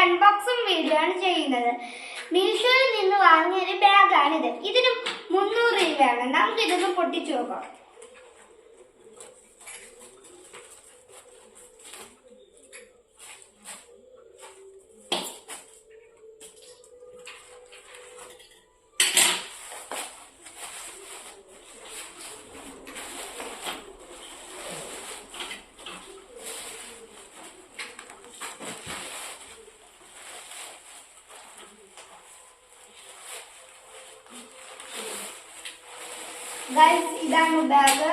Unboxing video ആണ് ചെയ്യുന്നത്. മീഷോയിൽ നിന്ന് വാങ്ങിയ ഒരു ബാഗാണിത്. ഇതിന് 300 രൂപയാണ്. നമുക്ക് ഇതൊന്ന് പൊട്ടിച്ചു നോക്കാം. ഗൈസ്, ഇതാണ് ബാഗ്.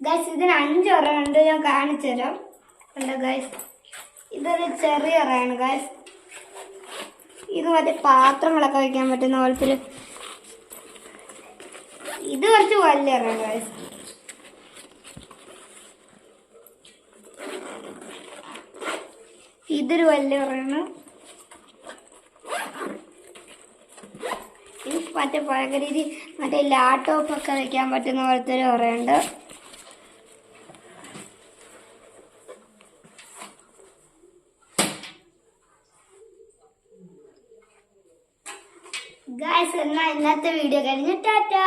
ഗൈസ്, ഇതിന് 5 ഒരെണ്ണമുണ്ട്. ഞാൻ കാണിച്ചു തരാം. കണ്ടോ ഗൈസ്, ഇതൊരു ചെറിയ ഒരെണ്ണമാണ് ഗൈസ്. ഇത് മറ്റേ പാത്രങ്ങളൊക്കെ വയ്ക്കാൻ പറ്റുന്ന പോലത്തെ. ഇത് കുറച്ച് വലിയ ഒരെണ്ണമാണ് ഗൈസ്. ഇതൊരു വലിയ ഒരെണ്ണം. ഇത് മറ്റേ പഴകരീതി മറ്റേ ലാപ്ടോപ്പ് ഒക്കെ വെക്കാൻ പറ്റുന്ന പോലത്തെ ഒരു ഒരെണ്ണുണ്ട്. ഗൈസ്, എന്നാൽ ഇന്നത്തെ വീഡിയോ കഴിഞ്ഞു. ടാറ്റാ.